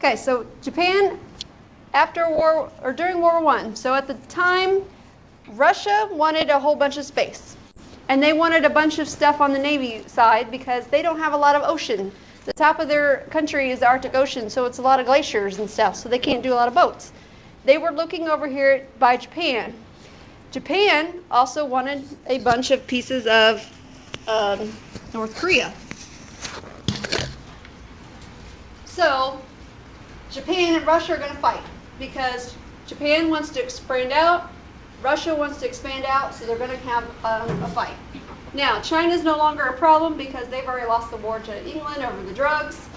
Okay, so Japan after war or during World War I. So at the time, Russia wanted a whole bunch of space. And they wanted a bunch of stuff on the Navy side because they don't have a lot of ocean. The top of their country is the Arctic Ocean, so it's a lot of glaciers and stuff, so they can't do a lot of boats. They were looking over here by Japan. Japan also wanted a bunch of pieces of North Korea. So Japan and Russia are going to fight because Japan wants to expand out, Russia wants to expand out, so they're going to have a fight. Now, China's no longer a problem because they've already lost the war to England over the drugs,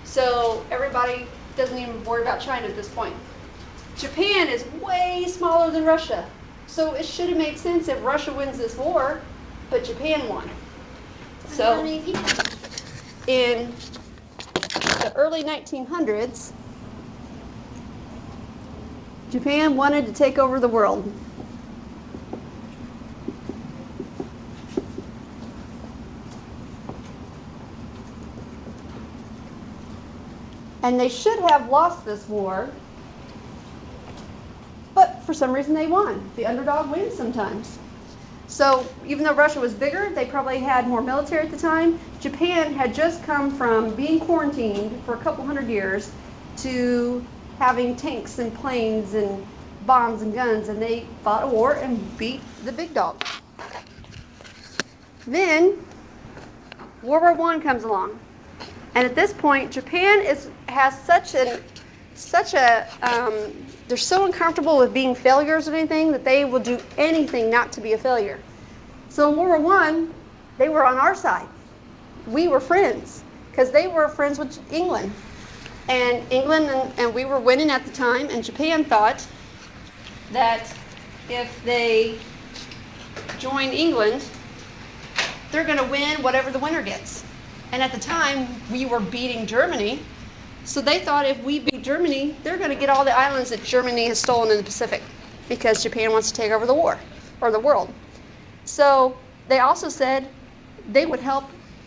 so everybody doesn't even worry about China at this point. Japan is way smaller than Russia, so it should have made sense if Russia wins this war, but Japan won. So, in the early 1900s, Japan wanted to take over the world. And they should have lost this war, but for some reason they won. The underdog wins sometimes. So even though Russia was bigger, they probably had more military at the time. Japan had just come from being quarantined for a couple hundred years to having tanks and planes and bombs and guns, and they fought a war and beat the big dog. Then World War I comes along. And at this point, Japan has they're so uncomfortable with being failures or anything that they will do anything not to be a failure. So in World War I, they were on our side. We were friends because they were friends with England. And England and we were winning at the time, and Japan thought that if they join England, they're going to win whatever the winner gets. And at the time, we were beating Germany. So they thought if we beat Germany, they're going to get all the islands that Germany has stolen in the Pacific because Japan wants to take over the war or the world. So they also said they would help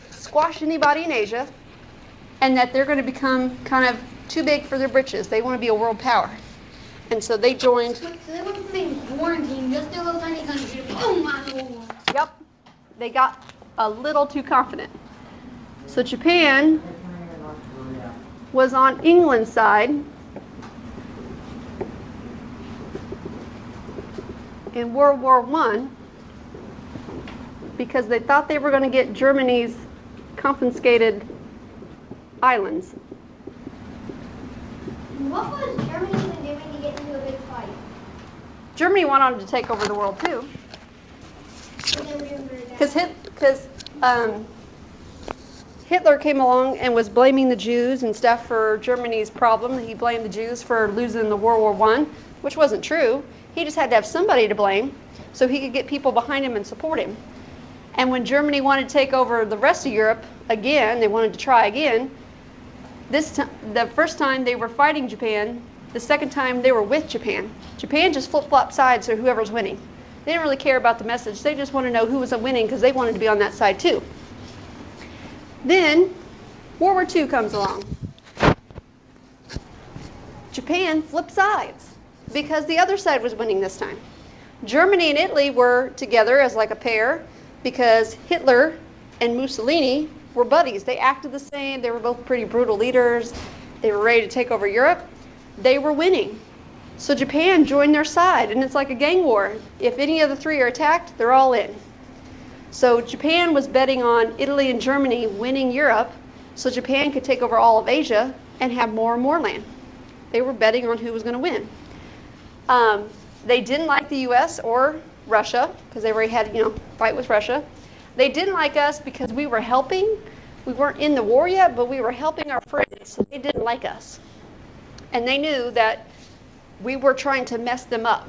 squash anybody in Asia and that they're going to become kind of too big for their britches. They want to be a world power. And so they joined. So they weren't being quarantined, just a little tiny country. Oh my. Yep. They got a little too confident. So Japan was on England's side in World War I because they thought they were going to get Germany's confiscated islands. What was Germany even doing to get into a big fight? Germany wanted to take over the world too. Because Hitler came along and was blaming the Jews and stuff for Germany's problem. He blamed the Jews for losing the World War I, which wasn't true. He just had to have somebody to blame so he could get people behind him and support him. And when Germany wanted to take over the rest of Europe again, they wanted to try again. The first time they were fighting Japan, the second time they were with Japan. Japan just flip-flopped sides to whoever's winning. They didn't really care about the message. They just wanted to know who was winning because they wanted to be on that side too. Then World War II comes along. Japan flipped sides because the other side was winning this time. Germany and Italy were together as like a pair because Hitler and Mussolini were buddies. They acted the same. They were both pretty brutal leaders. They were ready to take over Europe. They were winning. So Japan joined their side, and it's like a gang war. If any of the three are attacked, they're all in. So Japan was betting on Italy and Germany winning Europe so Japan could take over all of Asia and have more and more land. They were betting on who was going to win. They didn't like the U.S. or Russia because they already had, fight with Russia. They didn't like us because we were helping. We weren't in the war yet, but we were helping our friends, so they didn't like us. And they knew that we were trying to mess them up.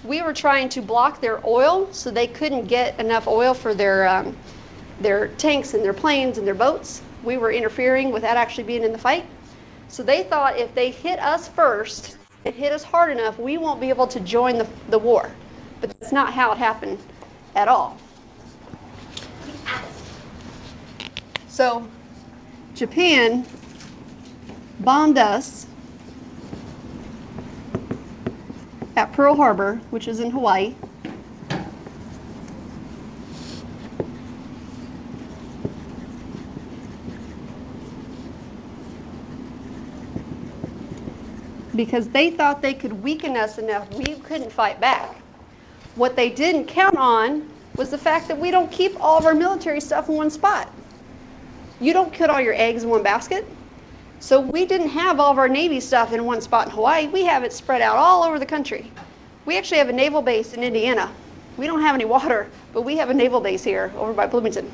We were trying to block their oil so they couldn't get enough oil for their tanks and their planes and their boats. We were interfering without actually being in the fight. So they thought if they hit us first and hit us hard enough, we won't be able to join the war. But that's not how it happened at all. So Japan bombed us at Pearl Harbor, which is in Hawaii. Because they thought they could weaken us enough we couldn't fight back. What they didn't count on was the fact that we don't keep all of our military stuff in one spot. You don't put all your eggs in one basket. So we didn't have all of our Navy stuff in one spot in Hawaii. We have it spread out all over the country. We actually have a naval base in Indiana. We don't have any water, but we have a naval base here over by Bloomington.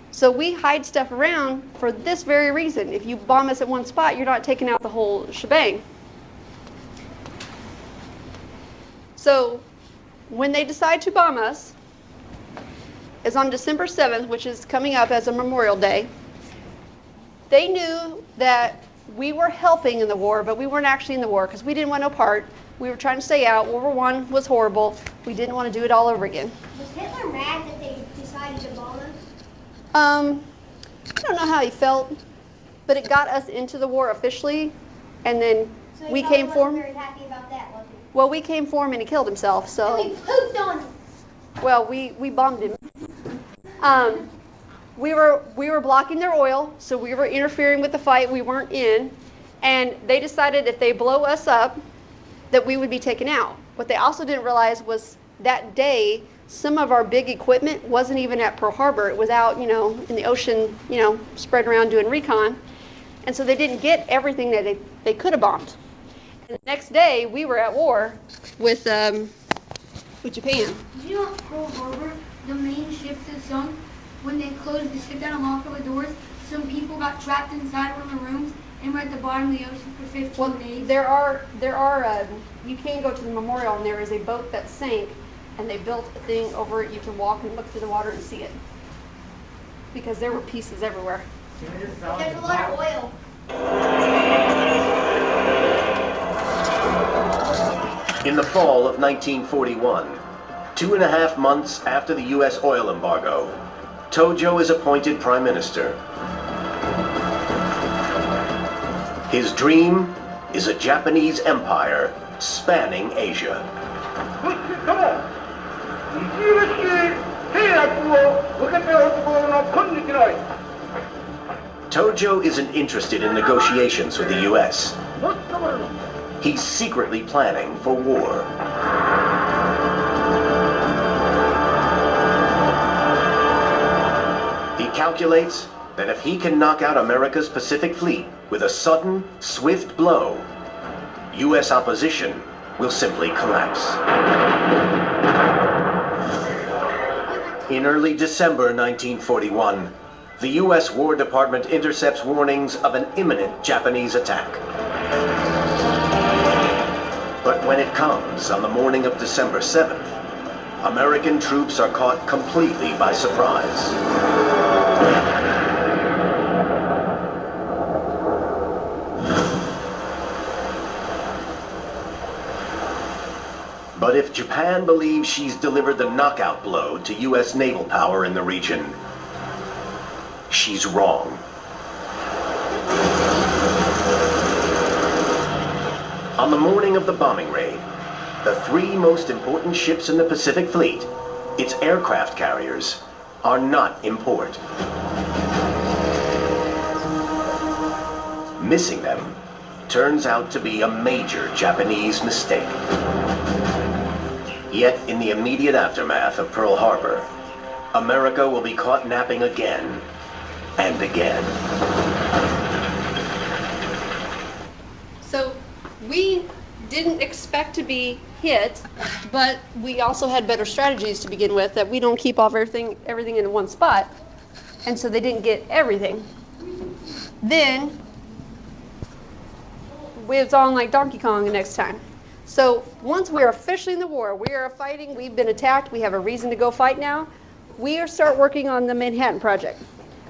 So we hide stuff around for this very reason. If you bomb us at one spot, you're not taking out the whole shebang. So when they decide to bomb us, is on December 7th, which is coming up as a Memorial Day. They knew that we were helping in the war, but we weren't actually in the war because we didn't want no part. We were trying to stay out. World War I was horrible. We didn't want to do it all over again. Was Hitler mad that they decided to bomb us? I don't know how he felt, but it got us into the war officially, and then So we he came for wasn't him. very happy about that, was he? Well, we came for him and he killed himself, And so. we pooped on him. Well, we bombed him. We were blocking their oil, so we were interfering with the fight we weren't in, and they decided if they blow us up, that we would be taken out. What they also didn't realize was that day, some of our big equipment wasn't even at Pearl Harbor. It was out, in the ocean, spread around doing recon, and so they didn't get everything that they could have bombed. And the next day, we were at war with Japan. Did you know at Pearl Harbor, the main ship that sunk, when they closed the ship down and locked all the doors, some people got trapped inside one of the rooms and were at the bottom of the ocean for 15 Well, days? there are you can go to the memorial and there is a boat that sank and they built a thing over it. You can walk and look through the water and see it because there were pieces everywhere. There's a lot of oil. In the fall of 1941, 2.5 months after the U.S. oil embargo, Tojo is appointed prime minister. His dream is a Japanese empire spanning Asia. Tojo isn't interested in negotiations with the U.S. He's secretly planning for war. He calculates that if he can knock out America's Pacific Fleet with a sudden, swift blow, U.S. opposition will simply collapse. In early December 1941, the U.S. War Department intercepts warnings of an imminent Japanese attack. But when it comes on the morning of December 7th, American troops are caught completely by surprise. But if Japan believes she's delivered the knockout blow to U.S. naval power in the region, she's wrong. On the morning of the bombing raid, the 3 most important ships in the Pacific Fleet, its aircraft carriers, are not in port. Missing them turns out to be a major Japanese mistake. Yet, in the immediate aftermath of Pearl Harbor, America will be caught napping again and again. So we didn't expect to be hit, but we also had better strategies to begin with, that we don't keep off everything in one spot. And so they didn't get everything. Then we was on like Donkey Kong the next time. So once we're officially in the war, we are fighting, we've been attacked, we have a reason to go fight now, we start working on the Manhattan Project,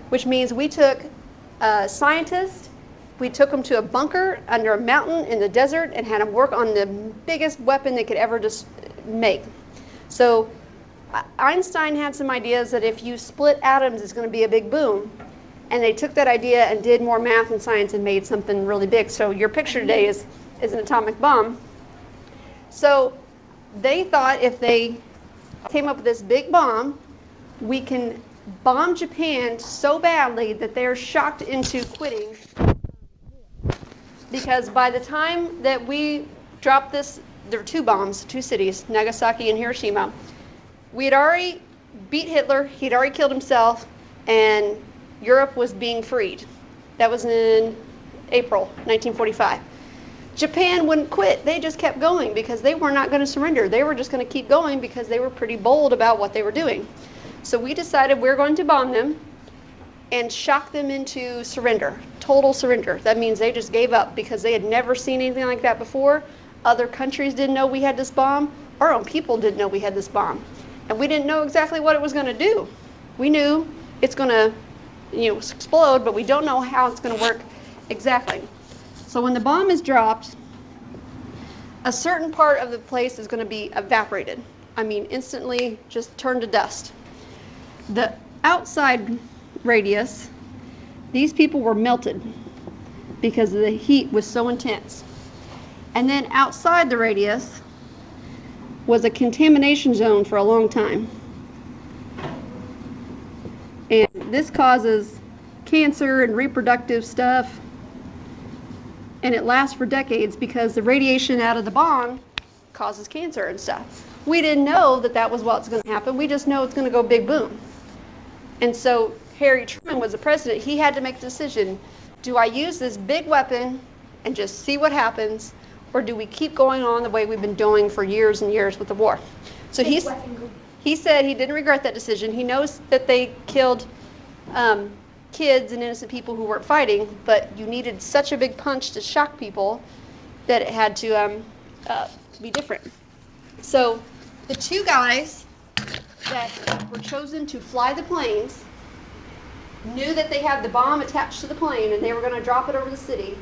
which means we took scientists, we took them to a bunker under a mountain in the desert and had them work on the biggest weapon they could ever just make. So Einstein had some ideas that if you split atoms, it's going to be a big boom. And they took that idea and did more math and science and made something really big. So your picture today is an atomic bomb. So they thought if they came up with this big bomb, we can bomb Japan so badly that they're shocked into quitting. Because by the time that we dropped this, there were 2 bombs, 2 cities, Nagasaki and Hiroshima. We had already beat Hitler, he'd already killed himself, and Europe was being freed. That was in April 1945. Japan wouldn't quit. They just kept going because they were not going to surrender. They were just going to keep going because they were pretty bold about what they were doing. So we decided we're going to bomb them and shock them into surrender, total surrender. That means they just gave up because they had never seen anything like that before. Other countries didn't know we had this bomb. Our own people didn't know we had this bomb. And we didn't know exactly what it was going to do. We knew it's going to, explode, but we don't know how it's going to work exactly. So when the bomb is dropped, a certain part of the place is going to be evaporated. I mean, instantly just turned to dust. The outside radius, these people were melted because the heat was so intense. And then outside the radius was a contamination zone for a long time. And this causes cancer and reproductive stuff. And it lasts for decades because the radiation out of the bomb causes cancer and stuff. We didn't know that that was what's going to happen. We just know it's going to go big boom. And so Harry Truman was the president. He had to make the decision, do I use this big weapon and just see what happens, or do we keep going on the way we've been doing for years and years with the war? So he said he didn't regret that decision. He knows that they killed kids and innocent people who weren't fighting, but you needed such a big punch to shock people that it had to be different. So the 2 guys that were chosen to fly the planes knew that they had the bomb attached to the plane and they were going to drop it over the city,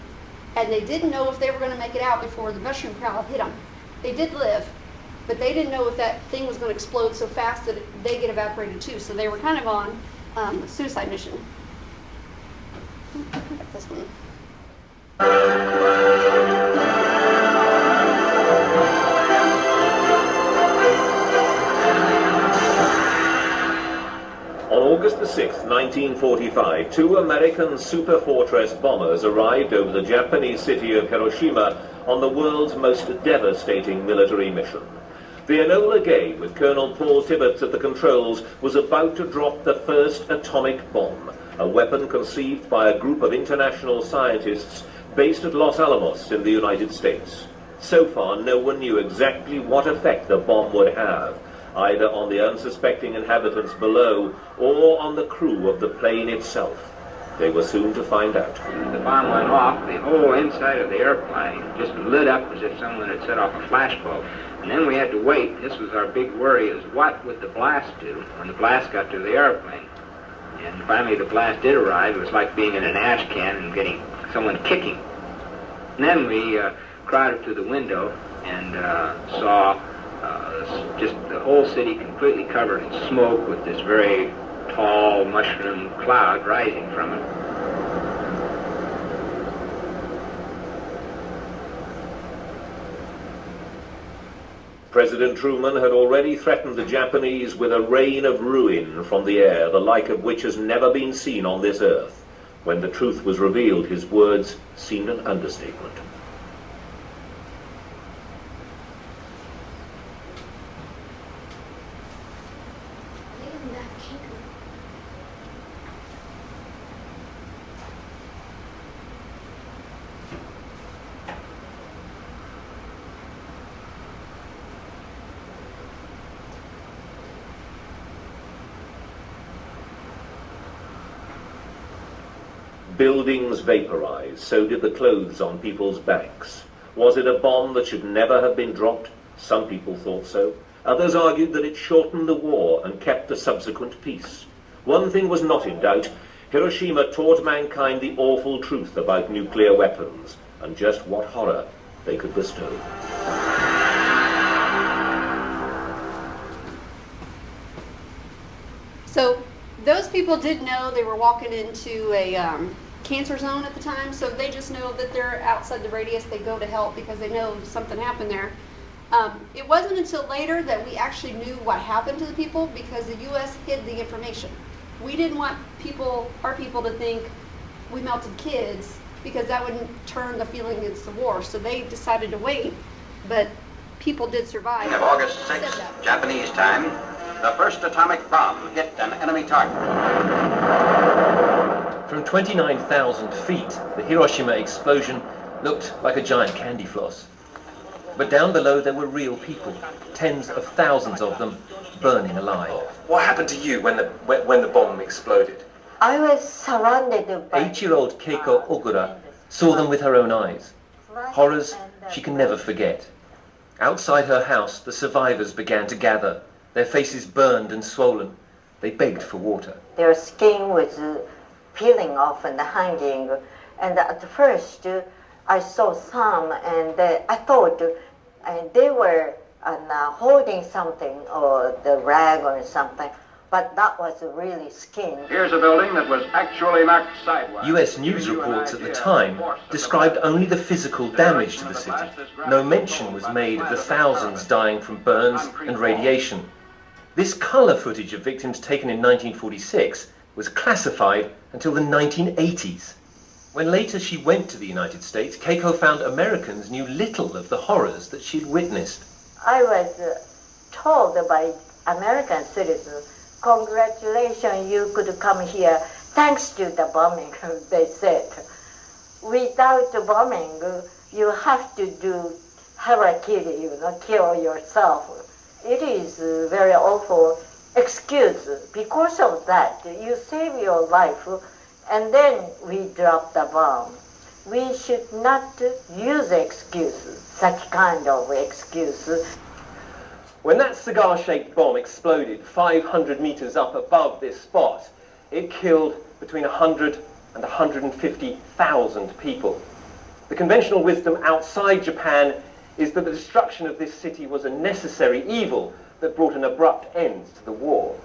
and they didn't know if they were going to make it out before the mushroom cloud hit them. They did live, but they didn't know if that thing was going to explode so fast that they get evaporated too. So they were kind of on a suicide mission. This one. On August the 6th, 1945, 2 American Superfortress bombers arrived over the Japanese city of Hiroshima on the world's most devastating military mission. The Enola Gay, with Colonel Paul Tibbets at the controls, was about to drop the first atomic bomb, a weapon conceived by a group of international scientists based at Los Alamos in the United States. So far, no one knew exactly what effect the bomb would have, either on the unsuspecting inhabitants below or on the crew of the plane itself. They were soon to find out. The bomb went off, the whole inside of the airplane just lit up as if someone had set off a flashbulb. And then we had to wait. This was our big worry, is what would the blast do when the blast got to the airplane? And finally the blast did arrive. It was like being in an ash can and getting someone kicking. And then we crowded to the window and saw just the whole city completely covered in smoke with this very tall mushroom cloud rising from it. President Truman had already threatened the Japanese with a rain of ruin from the air, the like of which has never been seen on this earth. When the truth was revealed, his words seemed an understatement. Buildings vaporized, so did the clothes on people's backs. Was it a bomb that should never have been dropped? Some people thought so. Others argued that it shortened the war and kept the subsequent peace. One thing was not in doubt. Hiroshima taught mankind the awful truth about nuclear weapons and just what horror they could bestow. So those people did know they were walking into a cancer zone at the time, so they just know that they're outside the radius. They go to help because they know something happened there. It wasn't until later that we actually knew what happened to the people because the U.S. hid the information. We didn't want our people to think we melted kids because that would turn the feeling against the war. So they decided to wait, but people did survive. Of August 6th, Japanese time, the first atomic bomb hit an enemy target. From 29,000 feet, the Hiroshima explosion looked like a giant candy floss. But down below there were real people, tens of thousands of them, burning alive. What happened to you when the bomb exploded? I was surrounded by 8-year-old Keiko Ogura saw them with her own eyes. Horrors she can never forget. Outside her house, the survivors began to gather, their faces burned and swollen. They begged for water. their skin was peeling off and hanging. And at first, I saw some, and I thought they were holding something, or the rag or something, but that was really skin. Here's a building that was actually knocked sideways. US news reports at the time described only the physical damage to the city. No mention was made of the thousands dying from burns and radiation. This colour footage of victims taken in 1946 was classified until the 1980s. When later she went to the United States, Keiko found Americans knew little of the horrors that she'd witnessed. I was told by American citizens, congratulations, you could come here thanks to the bombing, they said. Without the bombing, you have to do harakiri, kill yourself. It is a very awful excuse. Because of that, you save your life, and then we drop the bomb. We should not use excuses, such kind of excuse. When that cigar-shaped bomb exploded 500 meters up above this spot, it killed between 100 and 150,000 people. The conventional wisdom outside Japan is that the destruction of this city was a necessary evil that brought an abrupt end to the war.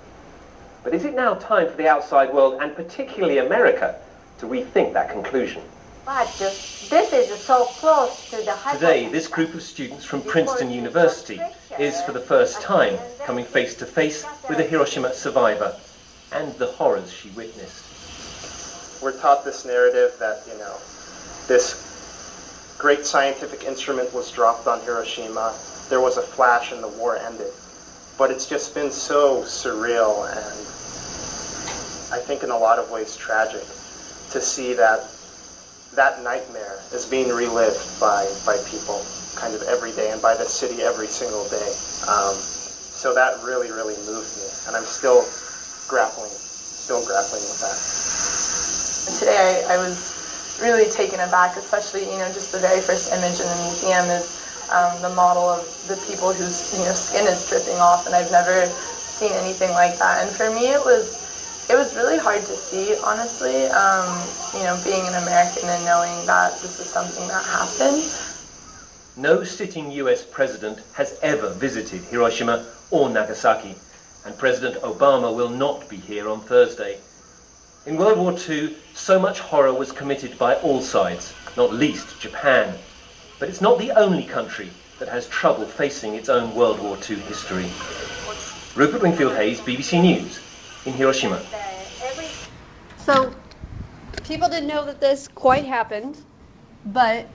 But is it now time for the outside world, and particularly America, to rethink that conclusion? But this is so close to the Today, this group of students from Princeton University is for the first time coming face to face with a Hiroshima survivor and the horrors she witnessed. We're taught this narrative that, this great scientific instrument was dropped on Hiroshima. There was a flash and the war ended. But it's just been so surreal and I think in a lot of ways tragic to see that nightmare is being relived by people kind of every day and by the city every single day. So that really, really moved me, and I'm still grappling with that. Today I was really taken aback, especially, just the very first image in the museum is the model of the people whose skin is dripping off, and I've never seen anything like that. And for me it was really hard to see, honestly, being an American and knowing that this is something that happened. No sitting US president has ever visited Hiroshima or Nagasaki, and President Obama will not be here on Thursday. In World War II, so much horror was committed by all sides, not least Japan. But it's not the only country that has trouble facing its own World War II history. Rupert Wingfield-Hayes, BBC News, in Hiroshima. So people didn't know that this quite happened,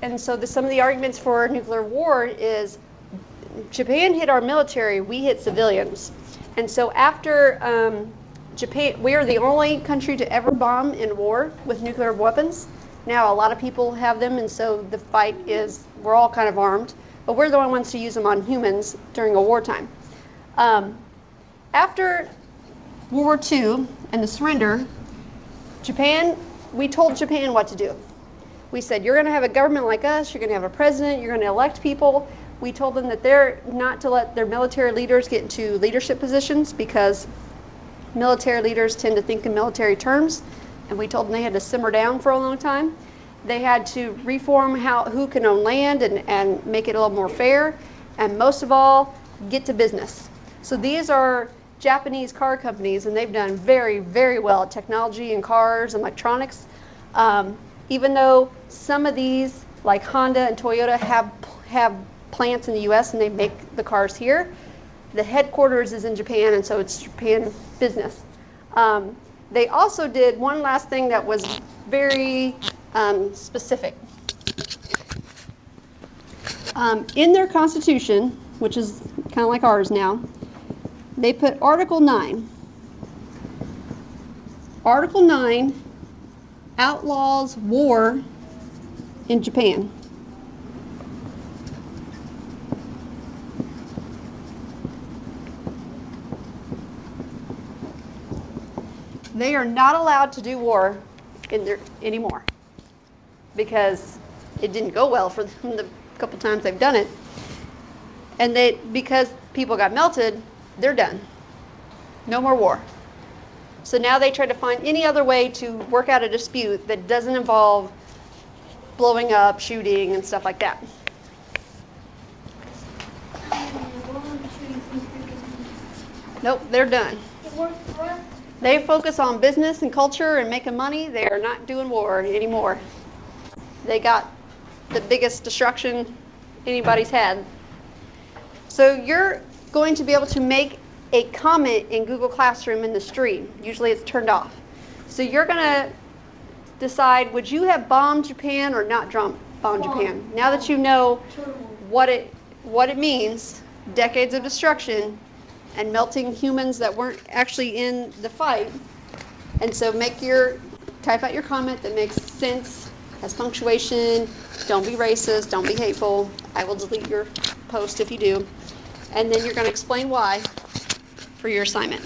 and so some of the arguments for nuclear war is Japan hit our military, we hit civilians. And so after Japan, we are the only country to ever bomb in war with nuclear weapons. Now a lot of people have them, and so the fight is, we're all kind of armed, but we're the only ones to use them on humans during a wartime. After World War II and the surrender, we told Japan what to do. We said, you're going to have a government like us, you're going to have a president, you're going to elect people. We told them that they're not to let their military leaders get into leadership positions because military leaders tend to think in military terms, and we told them they had to simmer down for a long time. They had to reform who can own land and make it a little more fair, and most of all, get to business. So these are Japanese car companies, and they've done very, very well at technology and cars and electronics. Even though some of these, like Honda and Toyota, have plants in the US and they make the cars here. The headquarters is in Japan, and so it's Japan business. They also did one last thing that was very specific. In their constitution, which is kind of like ours now, they put Article 9. Article 9 outlaws war in Japan. They are not allowed to do war in there anymore because it didn't go well for them the couple times they've done it. And because people got melted, they're done. No more war. So now they try to find any other way to work out a dispute that doesn't involve blowing up, shooting, and stuff like that. Nope, they're done. They focus on business and culture and making money. They are not doing war anymore. They got the biggest destruction anybody's had. So you're going to be able to make a comment in Google Classroom in the stream. Usually it's turned off. So you're going to decide, would you have bombed Japan or not bombed Japan? Now that you know what it means, decades of destruction and melting humans that weren't actually in the fight. And so type out your comment that makes sense, has punctuation, don't be racist, don't be hateful. I will delete your post if you do. And then you're going to explain why for your assignment.